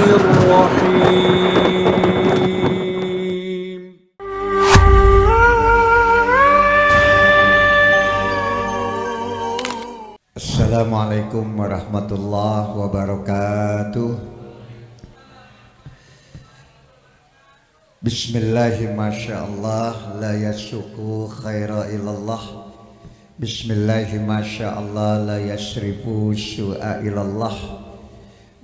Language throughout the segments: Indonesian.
Bismillahirrahmanirrahim. Assalamualaikum warahmatullahi wabarakatuh. Bismillahi masyaallah la yasuku khaira ilallah. Bismillahi masyaallah la yasrifu su'a ilallah.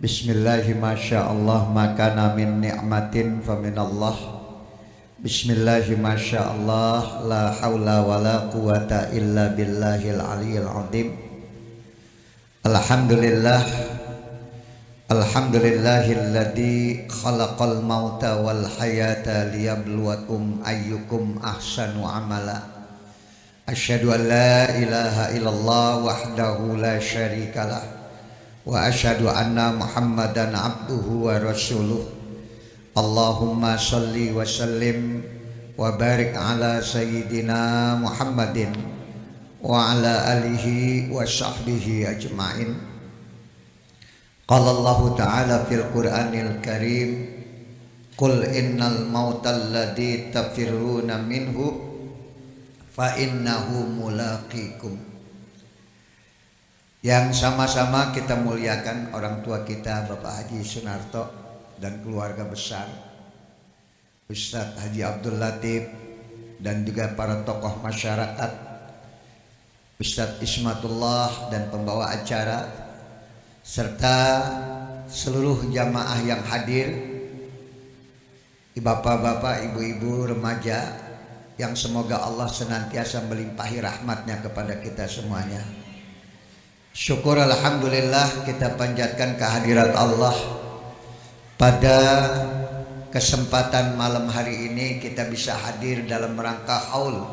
Bismillahi masyaallah makana min ni'matin faminallah. Bismillahi masyaallah la haula wala quwata illa billahil aliyil azim. Alhamdulillah, alhamdulillahilladzi khalaqal mauta wal hayata liyabluwakum ayyukum ahsanu amala. Asyhadu an la ilaha illallah wahdahu la syarikalah wa asyhadu anna Muhammadan abduhu wa rasuluh. Allahumma shalli wa sallim wa barik ala sayyidina Muhammadin wa ala alihi wa sahbihi ajma'in. Qala Allah ta'ala fil Qur'anil Karim, qul innal mautal ladzi tafirruna minhu fa innahu mulaqikum. Yang sama-sama kita muliakan orang tua kita Bapak Haji Sunarto dan keluarga besar, Ustadz Haji Abdul Latif, dan juga para tokoh masyarakat, Ustadz Ismatullah dan pembawa acara, serta seluruh jamaah yang hadir, bapak-bapak, ibu-ibu, remaja, yang semoga Allah senantiasa melimpahi rahmatnya kepada kita semuanya. Syukur alhamdulillah kita panjatkan kehadirat Allah. Pada kesempatan malam hari ini kita bisa hadir dalam rangka haul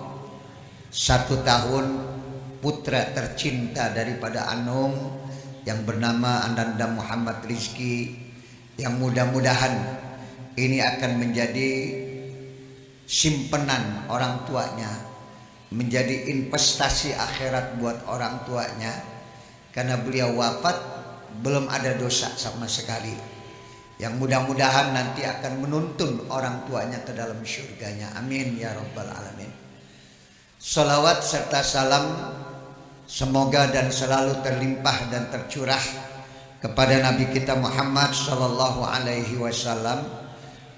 1 tahun putra tercinta daripada Anum yang bernama Ananda Muhammad Rizki, yang mudah-mudahan ini akan menjadi simpenan orang tuanya, menjadi investasi akhirat buat orang tuanya, karena beliau wafat belum ada dosa sama sekali, yang mudah-mudahan nanti akan menuntun orang tuanya ke dalam surganya. Amin ya rabbal alamin. Salawat serta salam semoga dan selalu terlimpah dan tercurah kepada Nabi kita Muhammad sallallahu alaihi wasallam.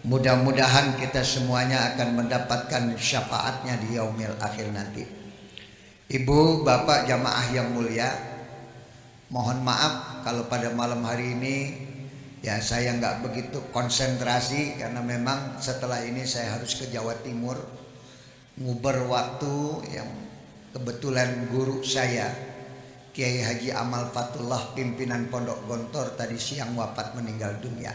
Mudah-mudahan kita semuanya akan mendapatkan syafaatnya di yaumil akhir nanti. Ibu, bapak, jamaah yang mulia, mohon maaf kalau pada malam hari ini ya saya nggak begitu konsentrasi, karena memang setelah ini saya harus ke Jawa Timur nguber waktu yang kebetulan guru saya Kiai Haji Amal Fatullah, pimpinan Pondok Gontor, tadi siang wafat meninggal dunia.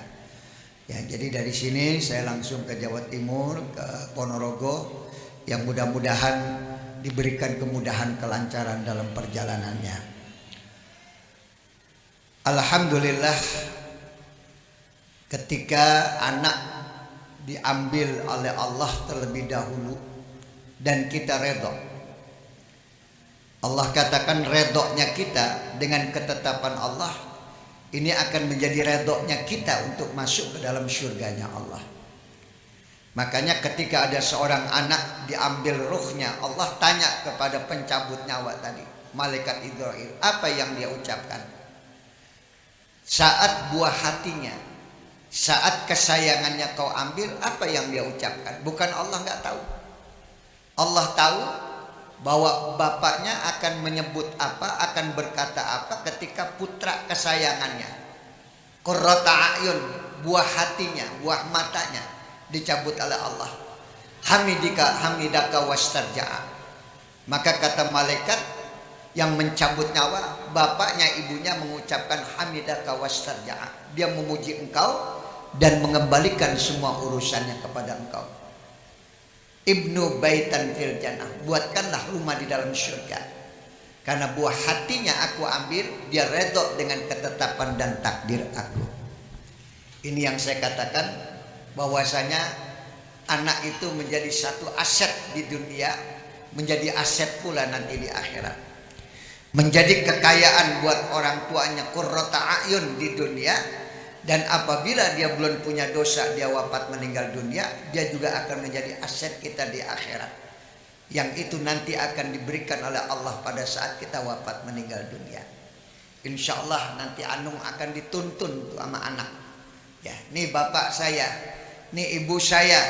Ya, jadi dari sini saya langsung ke Jawa Timur, ke Ponorogo, yang mudah-mudahan diberikan kemudahan kelancaran dalam perjalanannya. Alhamdulillah, ketika anak diambil oleh Allah terlebih dahulu dan kita redha, Allah katakan redoknya kita dengan ketetapan Allah ini akan menjadi redoknya kita untuk masuk ke dalam surganya Allah. Makanya ketika ada seorang anak diambil ruhnya, Allah tanya kepada pencabut nyawa tadi, malaikat Idrail, apa yang dia ucapkan? Saat buah hatinya, saat kesayangannya kau ambil, apa yang dia ucapkan? Bukan Allah nggak tahu. Allah tahu bahwa bapaknya akan menyebut apa, akan berkata apa ketika putra kesayangannya, qurrata a'yun, buah hatinya, buah matanya dicabut oleh Allah. Hamidaka wastarja'a. Maka kata malaikat yang mencabut nyawa, bapaknya ibunya mengucapkan hamidaka wastarja'a. Dia memuji engkau dan mengembalikan semua urusannya kepada engkau. Ibnu baitan fil jannah, buatkanlah rumah di dalam surga, karena buah hatinya aku ambil, dia redha dengan ketetapan dan takdir aku. Ini yang saya katakan, bahwasanya anak itu menjadi satu aset di dunia, menjadi aset pula nanti di akhirat, menjadi kekayaan buat orang tuanya, qurrata a'yun di dunia, Dan apabila dia belum punya dosa, dia wafat meninggal dunia, dia juga akan menjadi aset kita di akhirat, yang itu nanti akan diberikan oleh Allah pada saat kita wafat meninggal dunia. Insya Allah nanti Anung akan dituntun sama anak. Ya, nih bapak saya, nih ibu saya,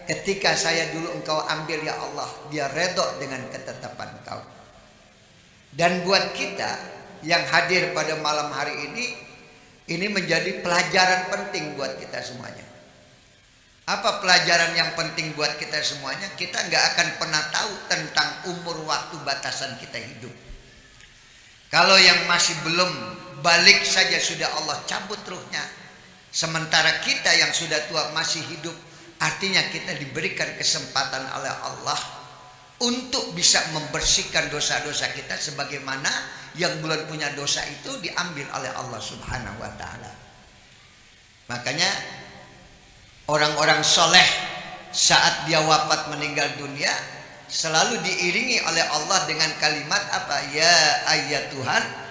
ketika saya dulu engkau ambil ya Allah, dia redha dengan ketetapan engkau. Dan buat kita yang hadir pada malam hari ini menjadi pelajaran penting buat kita semuanya. Apa pelajaran yang penting buat kita semuanya? Kita nggak akan pernah tahu tentang umur waktu batasan kita hidup. Kalau yang masih belum balik saja sudah Allah cabut ruhnya. Sementara kita yang sudah tua masih hidup, artinya kita diberikan kesempatan oleh Allah untuk bisa membersihkan dosa-dosa kita, sebagaimana yang belum punya dosa itu diambil oleh Allah Subhanahu wa taala. Makanya orang-orang soleh saat dia wafat meninggal dunia selalu diiringi oleh Allah dengan kalimat apa? Ya ayyatuhan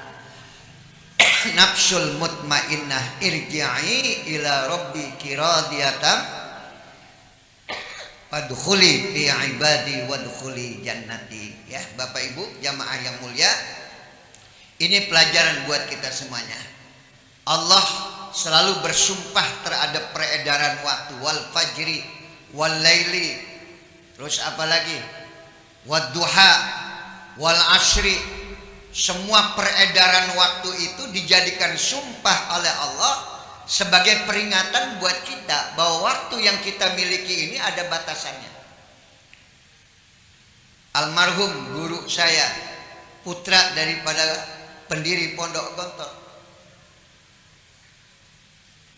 nafsul mutmainnah irji'i ila rabbiki radiyatan fadkhuli fi ibadi wadkhuli jannati. Ya, Bapak Ibu jamaah yang mulia, ini pelajaran buat kita semuanya. Allah selalu bersumpah terhadap peredaran waktu, wal fajri wal laili, terus apa lagi, wad duha wal asri. Semua peredaran waktu itu dijadikan sumpah oleh Allah sebagai peringatan buat kita bahwa waktu yang kita miliki ini ada batasannya. Almarhum guru saya, putra daripada pendiri Pondok Gontor,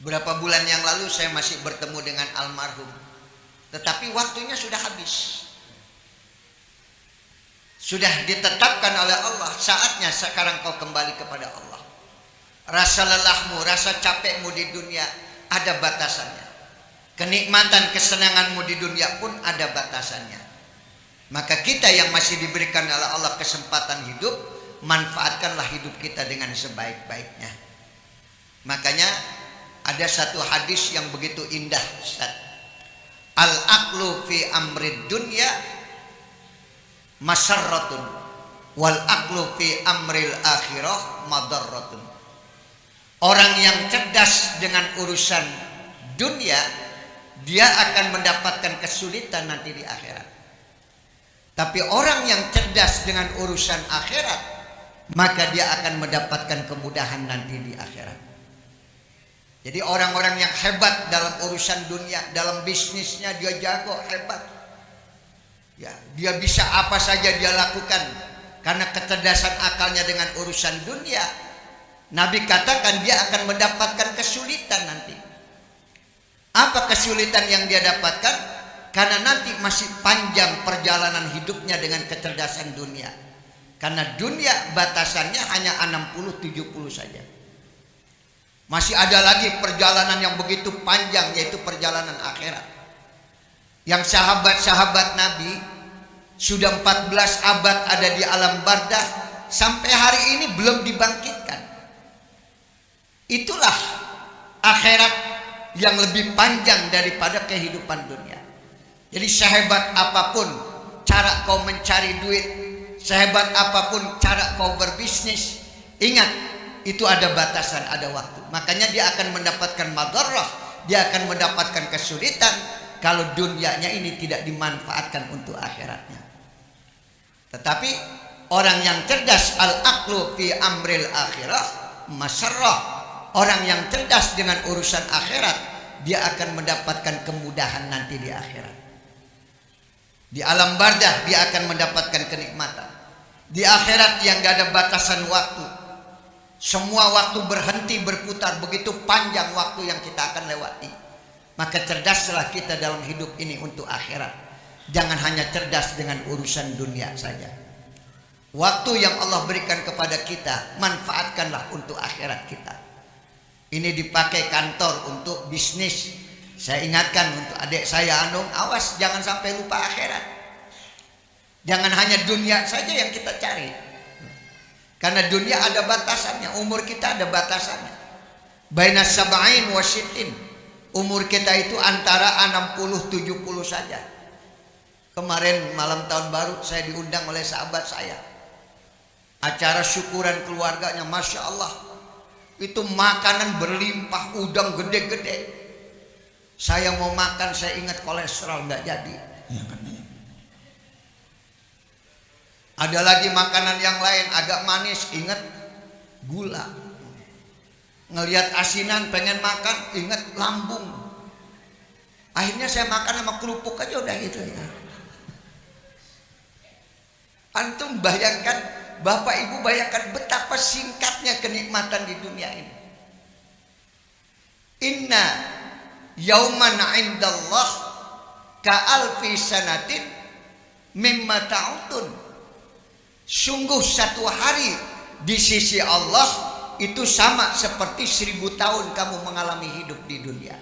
berapa bulan yang lalu saya masih bertemu dengan almarhum, tetapi waktunya sudah habis. Sudah ditetapkan oleh Allah, saatnya sekarang kau kembali kepada Allah. Rasa lelahmu, rasa capekmu di dunia ada batasannya. Kenikmatan, kesenanganmu di dunia pun ada batasannya. Maka kita yang masih diberikan oleh Allah kesempatan hidup, manfaatkanlah hidup kita dengan sebaik-baiknya. Makanya ada satu hadis yang begitu indah, Ustaz. Al-aqlu fi amrid dunya masarratun wal aqlu fi amril akhirah madarratun. Orang yang cerdas dengan urusan dunia, dia akan mendapatkan kesulitan nanti di akhirat. Tapi orang yang cerdas dengan urusan akhirat, maka dia akan mendapatkan kemudahan nanti di akhirat. Jadi orang-orang yang hebat dalam urusan dunia, dalam bisnisnya dia jago, hebat. Ya, dia bisa apa saja dia lakukan karena kecerdasan akalnya dengan urusan dunia. Nabi katakan dia akan mendapatkan kesulitan nanti. Apa kesulitan yang dia dapatkan? Karena nanti masih panjang perjalanan hidupnya dengan kecerdasan dunia. Karena dunia batasannya hanya 60-70 saja. Masih ada lagi perjalanan yang begitu panjang, yaitu perjalanan akhirat. Yang sahabat-sahabat Nabi sudah 14 abad ada di alam barzakh, sampai hari ini belum dibangkitkan. Itulah akhirat yang lebih panjang daripada kehidupan dunia. Jadi sehebat apapun cara kau mencari duit, sehebat apapun cara kau berbisnis, ingat itu ada batasan, ada waktu. Makanya dia akan mendapatkan madarrah, dia akan mendapatkan kesulitan kalau dunianya ini tidak dimanfaatkan untuk akhiratnya. Tetapi orang yang cerdas, al-aqlu fi amril akhirah masarrah, orang yang cerdas dengan urusan akhirat, dia akan mendapatkan kemudahan nanti di akhirat. Di alam barzakh dia akan mendapatkan kenikmatan. Di akhirat yang gak ada batasan waktu, semua waktu berhenti berputar, begitu panjang waktu yang kita akan lewati. Maka cerdaslah kita dalam hidup ini untuk akhirat. Jangan hanya cerdas dengan urusan dunia saja. Waktu yang Allah berikan kepada kita, manfaatkanlah untuk akhirat kita. Ini dipakai kantor untuk bisnis. Saya ingatkan untuk adik saya Anung, awas jangan sampai lupa akhirat. Jangan hanya dunia saja yang kita cari. Karena dunia ada batasannya, umur kita ada batasannya. baina sab'in wa sittin. Umur kita itu antara 60-70 saja. Kemarin malam tahun baru saya diundang oleh sahabat saya. Acara syukuran keluarganya, Masya Allah. Itu makanan berlimpah, udang gede-gede. Saya mau makan, saya ingat kolesterol nggak jadi. Ada lagi makanan yang lain agak manis, ingat gula. Ngelihat asinan pengen makan, ingat lambung. Akhirnya saya makan sama kerupuk aja udah gitu ya. Antum bayangkan, Bapak Ibu bayangkan betapa singkatnya kenikmatan di dunia ini. Inna yauman indallah ka'alfi sanatin mimma ta'udun. Sungguh satu hari di sisi Allah itu sama seperti 1000 tahun kamu mengalami hidup di dunia.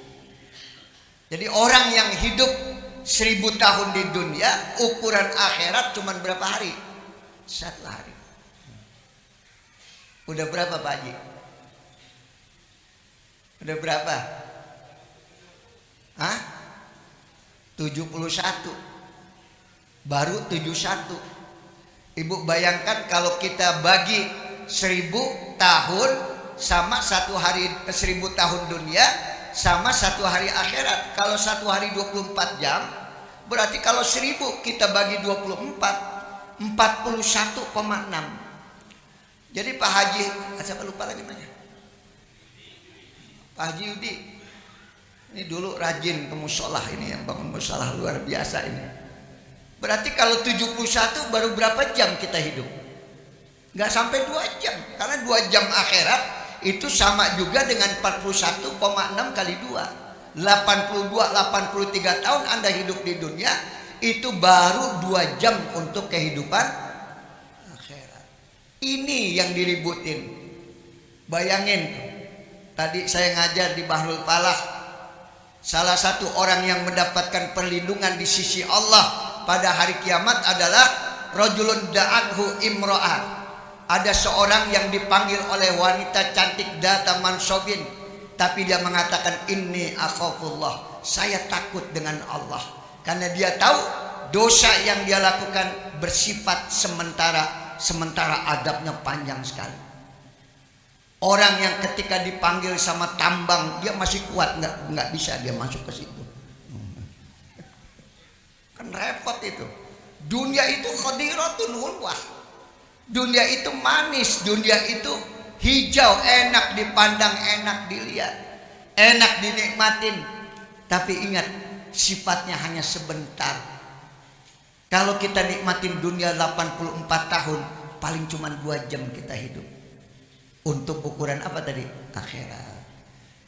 Jadi orang yang hidup 1000 tahun di dunia, ukuran akhirat cuma berapa hari? 1 hari. Udah berapa Pak Haji? Udah berapa? Hah? 71. Baru 71. Ibu bayangkan kalau kita bagi 1000 tahun sama 1 hari, 1000 tahun dunia sama 1 hari akhirat. Kalau 1 hari 24 jam, berarti kalau 1000 kita bagi 24, 41,6. Jadi Pak Haji, siapa lupa lagi namanya? Pak Haji Yudi. Ini dulu rajin ke musholah, ini yang bangun musholah luar biasa ini. Berarti kalau 71 baru berapa jam kita hidup? Nggak sampai 2 jam. Karena 2 jam akhirat itu sama juga dengan 41,6 kali 2. 83 tahun Anda hidup di dunia, itu baru 2 jam untuk kehidupan akhirat. Ini yang diributin. Bayangin, tadi saya ngajar di Bahrul Falah, salah satu orang yang mendapatkan perlindungan di sisi Allah pada hari kiamat adalah rajulun da'athu imra'ah. Ada seorang yang dipanggil oleh wanita cantik data mansobin, tapi dia mengatakan inni akhafullah, saya takut dengan Allah, karena dia tahu dosa yang dia lakukan bersifat sementara adabnya panjang sekali. Orang yang ketika dipanggil sama tambang dia masih kuat, nggak bisa dia masuk ke situ. Kan repot itu. Dunia itu khadiratun hulwah. Dunia itu manis, dunia itu hijau, enak dipandang, enak dilihat, enak dinikmatin. Tapi ingat, sifatnya hanya sebentar. Kalau kita nikmatin dunia 84 tahun, paling cuma 2 jam kita hidup. Untuk ukuran apa tadi? Akhirat.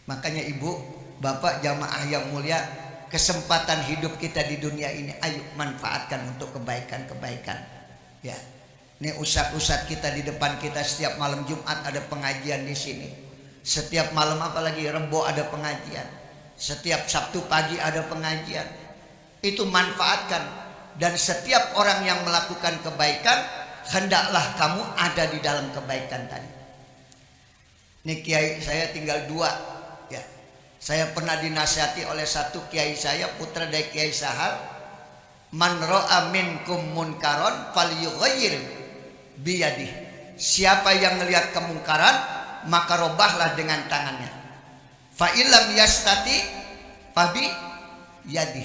Makanya ibu, bapak, jamaah yang mulia, kesempatan hidup kita di dunia ini, ayo manfaatkan untuk kebaikan-kebaikan. Ya. Ini ustadz-ustadz kita di depan kita, setiap malam Jumat ada pengajian di sini. Setiap malam apalagi Rebo ada pengajian. Setiap Sabtu pagi ada pengajian. Itu manfaatkan. Dan setiap orang yang melakukan kebaikan, hendaklah kamu ada di dalam kebaikan tadi. Ini kiai saya tinggal 2. Ya. Saya pernah dinasihati oleh satu kiai saya, putra dari Kiai Sahal. Man ra'a minkum munkaron falyughayyir biyadih. Siapa yang melihat kemungkaran, maka robahlah dengan tangannya. Fa illam yastati fabi yadih.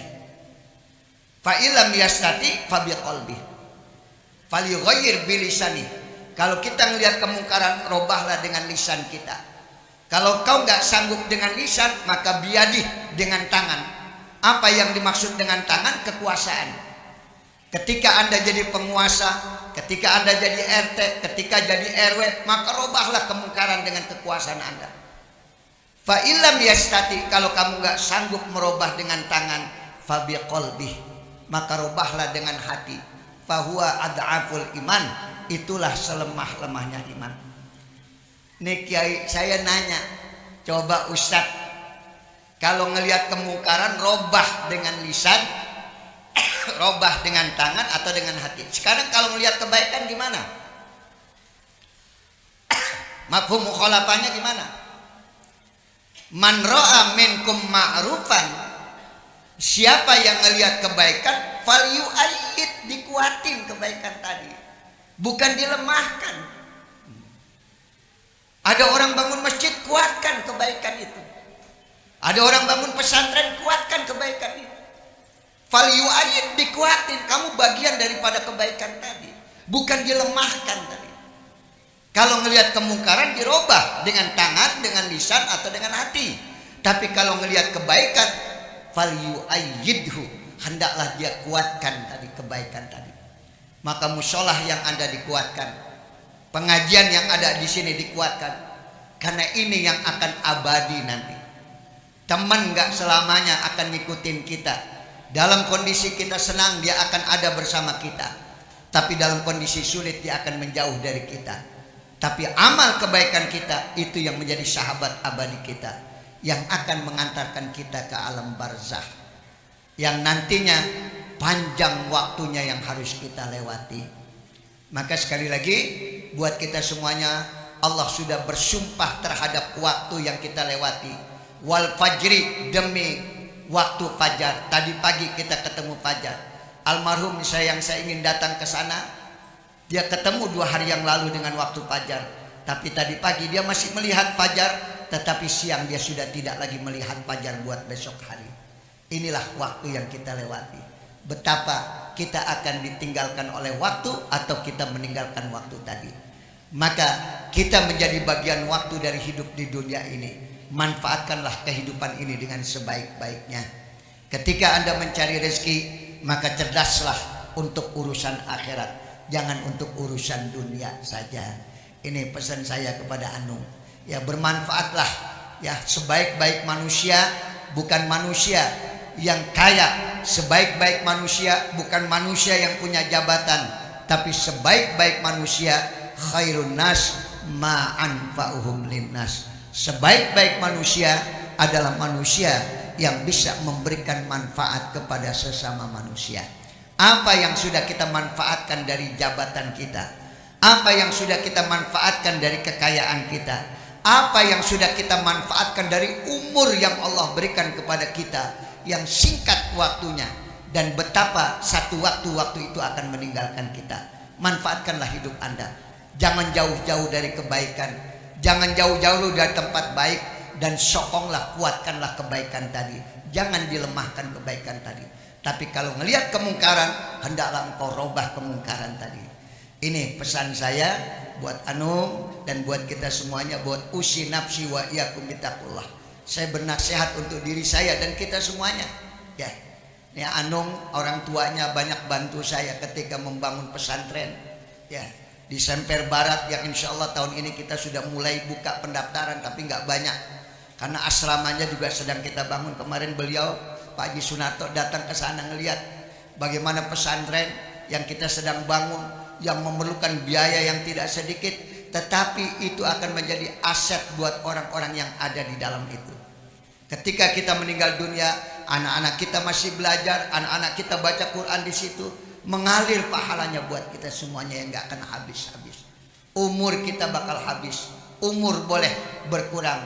Fa illam yastati fabi qalbi. Falyughayyir bilisani. Kalau kita melihat kemungkaran, robahlah dengan lisan kita. Kalau kau nggak sanggup dengan lisan, maka biyadih, dengan tangan. Apa yang dimaksud dengan tangan? Kekuasaan. Ketika Anda jadi penguasa, ketika Anda jadi RT, ketika jadi RW, maka robahlah kemungkaran dengan kekuasaan Anda. Fa illam yastati, kalau kamu nggak sanggup merubah dengan tangan, fa biqalbi, maka robahlah dengan hati. Fa huwa ad'aful iman, itulah selemah-lemahnya iman. Nih kiai saya nanya, coba Ustaz, kalau ngelihat kemungkaran robah dengan lisan, robah dengan tangan atau dengan hati? Sekarang kalau melihat kebaikan gimana? Mafhum mukhalafahnya gimana? Man ra'a minkum ma'rufan, siapa yang ngelihat kebaikan, falyu'ayyid, dikuatin kebaikan tadi, bukan dilemahkan. Ada orang bangun masjid, kuatkan kebaikan itu. Ada orang bangun pesantren, kuatkan kebaikan itu. Falyu'ayyid, dikuatin, kamu bagian daripada kebaikan tadi, bukan dilemahkan tadi. Kalau ngelihat kemungkaran dirubah dengan tangan, dengan lisan, atau dengan hati. Tapi kalau ngelihat kebaikan, falyu'ayyidhu, hendaklah dia kuatkan tadi kebaikan tadi. Maka musholah yang Anda dikuatkan, pengajian yang ada di sini dikuatkan, karena ini yang akan abadi nanti. Teman nggak selamanya akan ngikutin kita. Dalam kondisi kita senang, dia akan ada bersama kita. Tapi dalam kondisi sulit, dia akan menjauh dari kita. Tapi amal kebaikan kita itu yang menjadi sahabat abadi kita, yang akan mengantarkan kita ke alam barzakh, yang nantinya panjang waktunya yang harus kita lewati. Maka sekali lagi buat kita semuanya, Allah sudah bersumpah terhadap waktu yang kita lewati. Wal fajri, demi waktu fajar. Tadi pagi kita ketemu fajar. Almarhum yang saya ingin datang ke sana, dia ketemu 2 hari yang lalu dengan waktu fajar. Tapi tadi pagi dia masih melihat fajar, tetapi siang dia sudah tidak lagi melihat fajar buat besok hari. Inilah waktu yang kita lewati. Betapa kita akan ditinggalkan oleh waktu atau kita meninggalkan waktu tadi. Maka kita menjadi bagian waktu dari hidup di dunia ini. Manfaatkanlah kehidupan ini dengan sebaik-baiknya. Ketika Anda mencari rezeki, maka cerdaslah untuk urusan akhirat. Jangan untuk urusan dunia saja. Ini pesan saya kepada Anung. Ya, bermanfaatlah. Ya, sebaik-baik manusia bukan manusia yang kaya. Sebaik-baik manusia bukan manusia yang punya jabatan. Tapi sebaik-baik manusia khairun nas ma'anfa'uhum linnas. Sebaik-baik manusia adalah manusia yang bisa memberikan manfaat kepada sesama manusia. Apa yang sudah kita manfaatkan dari jabatan kita? Apa yang sudah kita manfaatkan dari kekayaan kita? Apa yang sudah kita manfaatkan dari umur yang Allah berikan kepada kita yang singkat waktunya, dan betapa satu waktu itu akan meninggalkan kita. Manfaatkanlah hidup Anda. Jangan jauh-jauh dari kebaikan. Jangan jauh-jauh dari tempat baik, dan sokonglah, kuatkanlah kebaikan tadi. Jangan dilemahkan kebaikan tadi. Tapi kalau melihat kemungkaran, hendaklah engkau robah kemungkaran tadi. Ini pesan saya buat Anung dan buat kita semuanya, buat usi nafsi wa iyakum bittaqullah. Saya bernasihat untuk diri saya dan kita semuanya. Ya, Anung orang tuanya banyak bantu saya ketika membangun pesantren. Ya, di Semper Barat yang insya Allah tahun ini kita sudah mulai buka pendaftaran, tapi nggak banyak karena asramanya juga sedang kita bangun. Kemarin beliau Pak Haji Sunarto datang ke sana ngelihat bagaimana pesantren yang kita sedang bangun, yang memerlukan biaya yang tidak sedikit, tetapi itu akan menjadi aset buat orang-orang yang ada di dalam itu. Ketika kita meninggal dunia, anak-anak kita masih belajar, anak-anak kita baca Quran di situ, mengalir pahalanya buat kita semuanya yang nggak akan habis-habis. Umur kita bakal habis, umur boleh berkurang,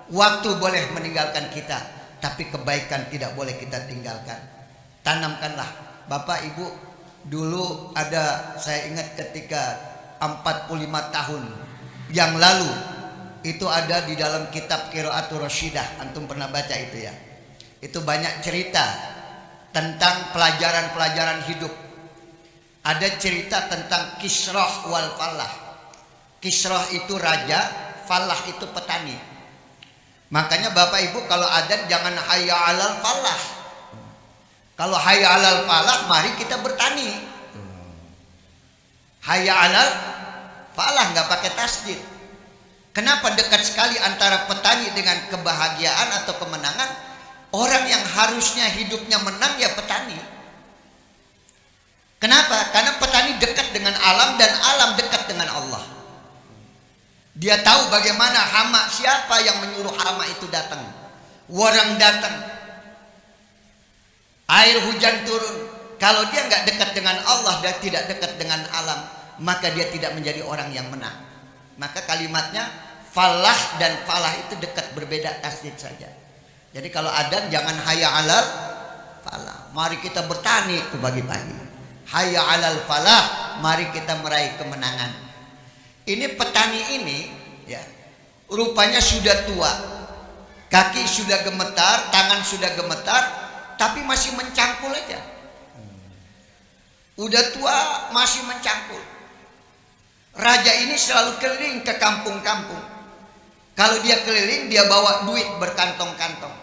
waktu boleh meninggalkan kita, tapi kebaikan tidak boleh kita tinggalkan. Tanamkanlah. Bapak Ibu, dulu ada, saya ingat ketika 45 tahun yang lalu, itu ada di dalam kitab Qiraatul Rasyidah. Antum pernah baca itu ya? Itu banyak cerita tentang pelajaran-pelajaran hidup. Ada cerita tentang Kisrah wal Falah. Kisrah itu raja, Falah itu petani. Makanya Bapak Ibu kalau adzan jangan hayya alal falah. Kalau hayya alal falah, mari kita bertani. Hayya alal falah nggak pakai tasdid. Kenapa dekat sekali antara petani dengan kebahagiaan atau kemenangan? Orang yang harusnya hidupnya menang ya petani. Kenapa? Karena petani dekat dengan alam dan alam dekat dengan Allah. Dia tahu bagaimana hama, siapa yang menyuruh hama itu datang. Warang datang, air hujan turun. Kalau dia nggak dekat dengan Allah dan tidak dekat dengan alam, maka dia tidak menjadi orang yang menang. Maka kalimatnya Falah dan falah itu dekat, berbeda tasdid saja. Jadi kalau adzan jangan hayya alal falah, mari kita bertani itu pagi-pagi. Hayya alal falah, mari kita meraih kemenangan. Ini petani ini ya, rupanya sudah tua, kaki sudah gemetar, tangan sudah gemetar, tapi masih mencangkul aja. Udah tua masih mencangkul. Raja ini selalu keliling ke kampung-kampung. Kalau dia keliling, dia bawa duit berkantong-kantong.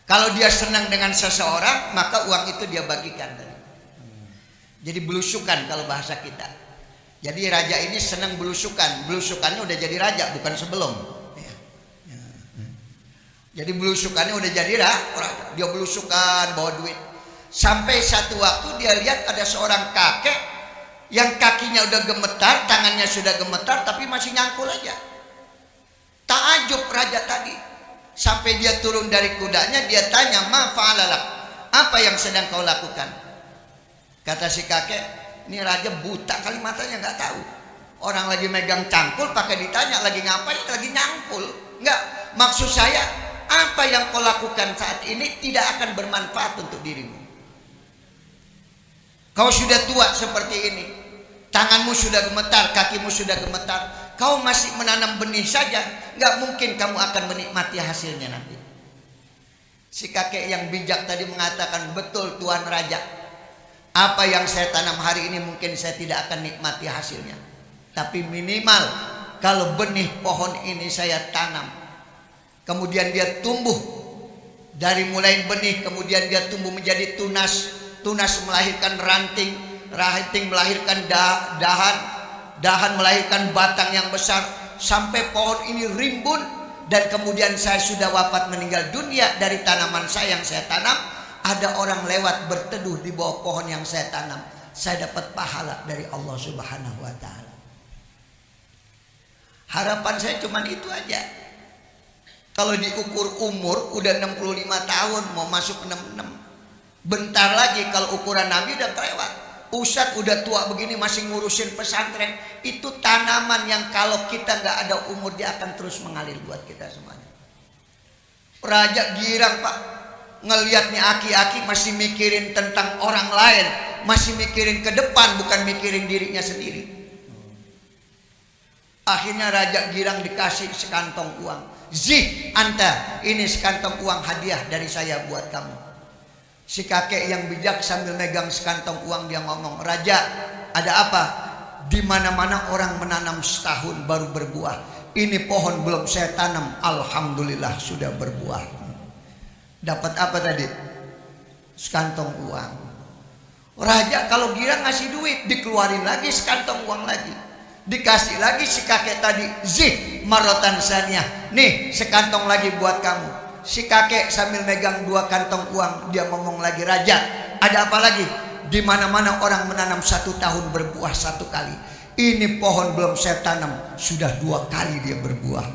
Kalau dia senang dengan seseorang, maka uang itu dia bagikan. Jadi belusukan kalau bahasa kita. Jadi raja ini senang belusukan. Belusukannya udah jadi raja, bukan sebelum. Jadi belusukannya udah jadi raja. Dia belusukan bawa duit. Sampai satu waktu dia lihat ada seorang kakek yang kakinya udah gemetar, tangannya sudah gemetar, tapi masih nyangkul aja. Takjub raja tadi. Sampai dia turun dari kudanya, dia tanya, "Ma fa'alalak?" Apa yang sedang kau lakukan? Kata si kakek, ini raja buta kali matanya, nggak tahu. Orang lagi megang cangkul pakai ditanya lagi ngapain, lagi nyangkul. Enggak, maksud saya apa yang kau lakukan saat ini tidak akan bermanfaat untuk dirimu. Kau sudah tua seperti ini, tanganmu sudah gemetar, kakimu sudah gemetar, kau masih menanam benih saja, nggak mungkin kamu akan menikmati hasilnya nanti. Si kakek yang bijak tadi mengatakan, betul Tuan Raja, apa yang saya tanam hari ini mungkin saya tidak akan nikmati hasilnya, tapi minimal kalau benih pohon ini saya tanam, kemudian dia tumbuh, dari mulai benih kemudian dia tumbuh menjadi tunas, tunas melahirkan ranting, ranting melahirkan dahan, dahan melahirkan batang yang besar, sampai pohon ini rimbun, dan kemudian saya sudah wafat meninggal dunia, dari tanaman saya yang saya tanam ada orang lewat berteduh di bawah pohon yang saya tanam, saya dapat pahala dari Allah Subhanahu wa ta'ala. Harapan saya cuma itu aja. Kalau diukur umur udah 65 tahun mau masuk 66, bentar lagi kalau ukuran Nabi udah kelewat. Ustadz udah tua begini masih ngurusin pesantren. Itu tanaman yang kalau kita nggak ada umur dia akan terus mengalir buat kita semuanya. Raja girang pak, ngelihat nih aki-aki masih mikirin tentang orang lain, masih mikirin ke depan, bukan mikirin dirinya sendiri. Akhirnya raja girang dikasih sekantong uang. Zih anta, ini sekantong uang hadiah dari saya buat kamu. Si kakek yang bijak sambil megang sekantong uang dia ngomong, "Raja, ada apa? Di mana-mana orang menanam setahun baru berbuah. Ini pohon belum saya tanam, alhamdulillah sudah berbuah." Dapat apa tadi? Sekantong uang. Raja kalau girang ngasih duit, dikeluarin lagi sekantong uang lagi. Dikasih lagi si kakek tadi, "Zih marotan saniyah, nih sekantong lagi buat kamu." Si kakek sambil megang dua kantong uang dia ngomong lagi, "Raja, ada apa lagi? Di mana-mana orang menanam satu tahun berbuah satu kali. Ini pohon belum saya tanam sudah 2 kali dia berbuah."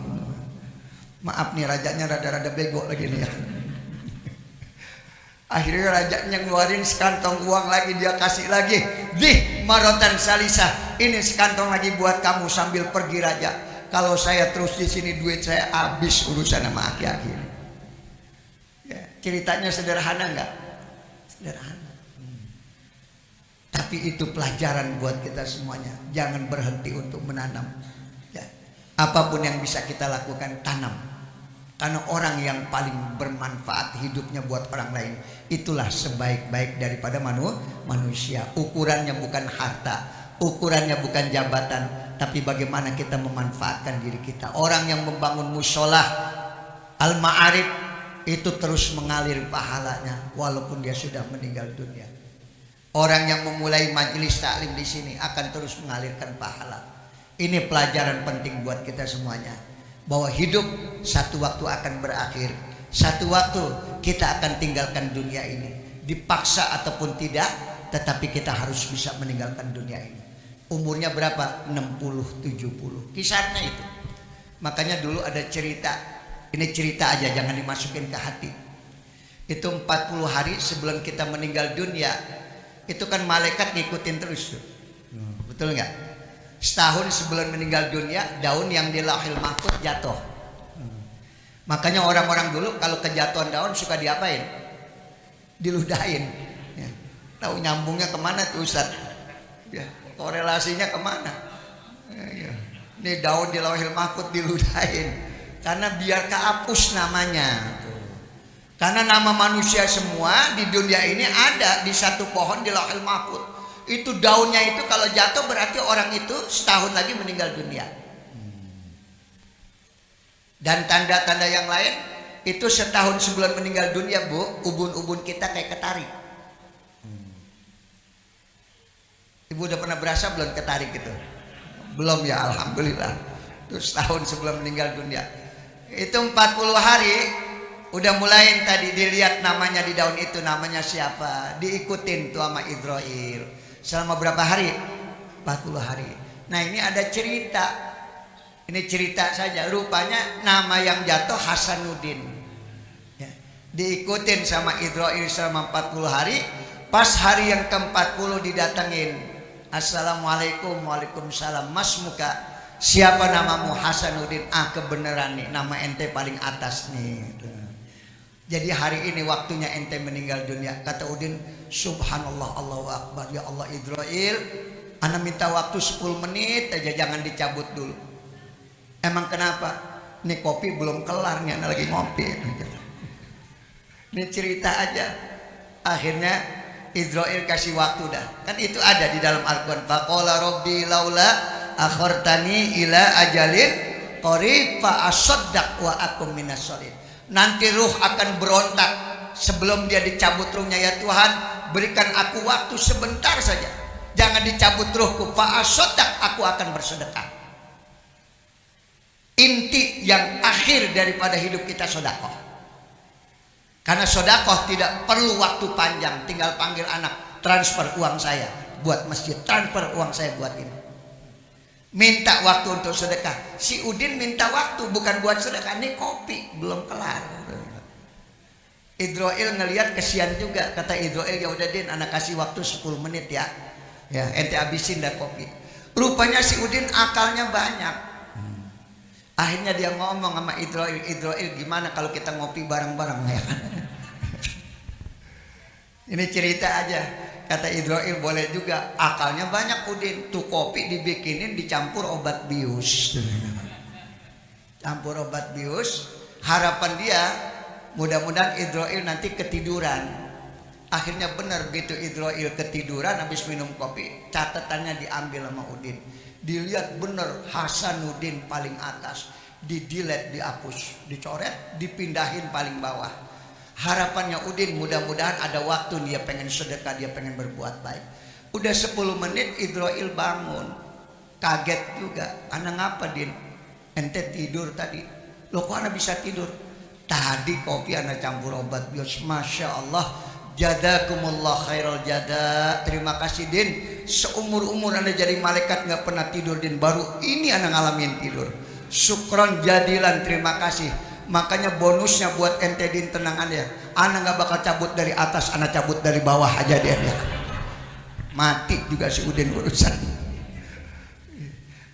Maaf nih rajanya rada-rada bego lagi nih ya. Akhirnya rajanya ngeluarin sekantong uang lagi, dia kasih lagi, "Dih marotan salisah, ini sekantong lagi buat kamu." Sambil pergi raja, "Kalau saya terus di sini duit saya habis urusan sama aki-aki ini." Ya, ceritanya sederhana nggak? Sederhana. Tapi itu pelajaran buat kita semuanya. Jangan berhenti untuk menanam. Ya. Apapun yang bisa kita lakukan, tanam. Karena orang yang paling bermanfaat hidupnya buat orang lain, itulah sebaik-baik daripada manusia. Ukurannya bukan harta, ukurannya bukan jabatan, tapi bagaimana kita memanfaatkan diri kita. Orang yang membangun musola Al-Ma'arif itu terus mengalir pahalanya walaupun dia sudah meninggal dunia. Orang yang memulai majelis taklim di sini akan terus mengalirkan pahala. Ini pelajaran penting buat kita semuanya, bahwa hidup satu waktu akan berakhir. Satu waktu kita akan tinggalkan dunia ini, dipaksa ataupun tidak, tetapi kita harus bisa meninggalkan dunia ini. Umurnya berapa? 60, 70, kisahnya itu. Makanya dulu ada cerita, ini cerita aja, jangan dimasukin ke hati. Itu 40 hari sebelum kita meninggal dunia, itu kan malaikat ngikutin terus tuh. Betul nggak? Setahun sebelum meninggal dunia, daun yang di Lauhil Mahfuz jatuh. Makanya orang-orang dulu kalau kejatuhan daun suka diapain? Diludahin. Ya. Tahu nyambungnya kemana tuh Ustaz? Ya, korelasinya kemana? Ya. Ini daun di Lauhil Mahfuz diludahin. Karena biar kehapus namanya. Karena nama manusia semua di dunia ini ada di satu pohon di Lauhil Mahfuz. Itu daunnya itu kalau jatuh berarti orang itu setahun lagi meninggal dunia. Dan tanda-tanda yang lain itu setahun sebelum meninggal dunia, Bu, ubun-ubun kita kayak ketarik. Ibu udah pernah berasa belum ketarik gitu? Belum ya, alhamdulillah. Itu setahun sebelum meninggal dunia. Itu 40 hari udah mulai tadi dilihat namanya di daun itu, namanya siapa, diikutin tuh sama Idroil. Selama berapa hari? 40 hari. Nah, ini ada cerita. Ini cerita saja. Rupanya nama yang jatuh Hasanuddin. Ya. Diikutin sama Idroil selama 40 hari. Pas hari yang ke-40 didatengin. Assalamualaikum, waalaikumsalam. Mas muka, siapa namamu? Hasanuddin. Ah, kebenaran nih, nama ente paling atas nih. Jadi hari ini waktunya ente meninggal dunia. Kata Udin, subhanallah, Allahu Akbar. Ya Allah Idroil, ana minta waktu 10 menit aja, jangan dicabut dulu. Emang kenapa? Ini kopi belum kelar nih, ana lagi ngopi. Ini cerita aja. Akhirnya Idroil kasih waktu dah. Kan itu ada di dalam Al-Quran. Faqala rabbi laula akhartani ila ajalin qarib fa asaddaq wa akum minas sholihin. Nanti ruh akan berontak sebelum dia dicabut ruhnya. Ya Tuhan, berikan aku waktu sebentar saja, jangan dicabut ruhku. Fa asaddaq, aku akan bersedekah. Inti yang akhir daripada hidup kita sodakoh. Karena sodakoh tidak perlu waktu panjang. Tinggal panggil anak, transfer uang saya buat masjid, transfer uang saya buat ini. Minta waktu untuk sedekah. Si Udin minta waktu bukan buat sedekah. Ini kopi belum kelar. Idroil ngelihat kesian juga. Kata Idroil, ya udah Din, anak kasih waktu 10 menit ya. Ya, ente habisin dah kopi. Rupanya si Udin akalnya banyak. Akhirnya dia ngomong sama Idroil, Idroil gimana kalau kita ngopi bareng-bareng ya? Ini cerita aja. Kata Idroil, boleh juga. Akalnya banyak Udin. Tuh kopi dibikinin dicampur obat bius. Campur obat bius. Harapan dia mudah-mudahan Idroil nanti ketiduran. Akhirnya benar, begitu Idroil ketiduran habis minum kopi, catatannya diambil sama Udin. Dilihat bener Hasanuddin paling atas, didilet, dihapus, dicoret, dipindahin paling bawah. Harapannya Udin mudah-mudahan ada waktu dia pengen sedekah, dia pengen berbuat baik. Udah 10 menit Idroil bangun, kaget juga. Ana ngapa Din? Ente tidur tadi. Loh kok ana bisa tidur? Tadi kopi ana campur obat bius. Masya Allah, jadakumullah khairal jada. Terima kasih Din. Seumur-umur anda jadi malaikat nggak pernah tidur Din, baru ini anda ngalamin tidur. Syukron jadilan, terima kasih. Makanya bonusnya buat ente Din, tenang anda, anda nggak bakal cabut dari atas, anda cabut dari bawah aja dia. Mati juga si Udin urusan.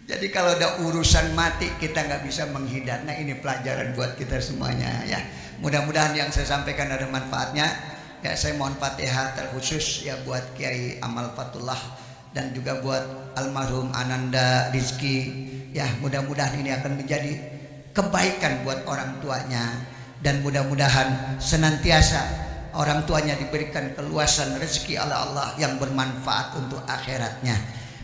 Jadi kalau ada urusan mati kita nggak bisa menghindar. Nah ini pelajaran buat kita semuanya ya. Mudah-mudahan yang saya sampaikan ada manfaatnya. Ya, saya mohon Fatihah terkhusus ya buat Kiai Amal Fatullah dan juga buat almarhum Ananda Rizki. Ya, mudah-mudahan ini akan menjadi kebaikan buat orang tuanya dan mudah-mudahan senantiasa orang tuanya diberikan keluasan rezeki oleh Allah yang bermanfaat untuk akhiratnya.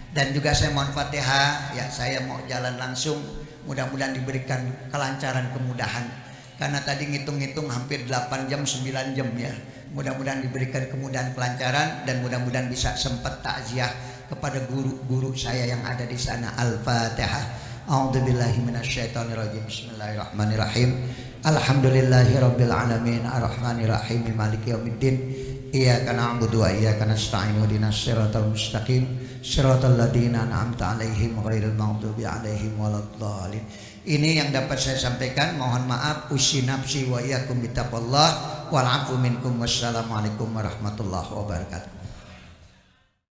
Dan juga saya mohon Fatihah, ya saya mau jalan langsung, mudah-mudahan diberikan kelancaran, kemudahan. Karena tadi ngitung-ngitung hampir 8 jam 9 jam ya. Mudah-mudahan diberikan kemudahan, kelancaran, dan mudah-mudahan bisa sempat takziah kepada guru-guru saya yang ada di sana. Al-Fatihah. A'udzubillahi minasyaitonirrajim. Bismillahirrahmanirrahim. Alhamdulillahirabbil alamin arrahmanirrahim maliki yaumiddin. Iyyaka na'budu wa iyyaka nasta'in ihdinas siratal mustaqim siratal ladzina an'amta 'alaihim ghairil maghdubi 'alaihim waladdallin. Ini yang dapat saya sampaikan. Mohon maaf. Usi nafsi wa iyyakum bittaqwallah wal 'afwu minkum. Wassalamualaikum warahmatullahi wabarakatuh.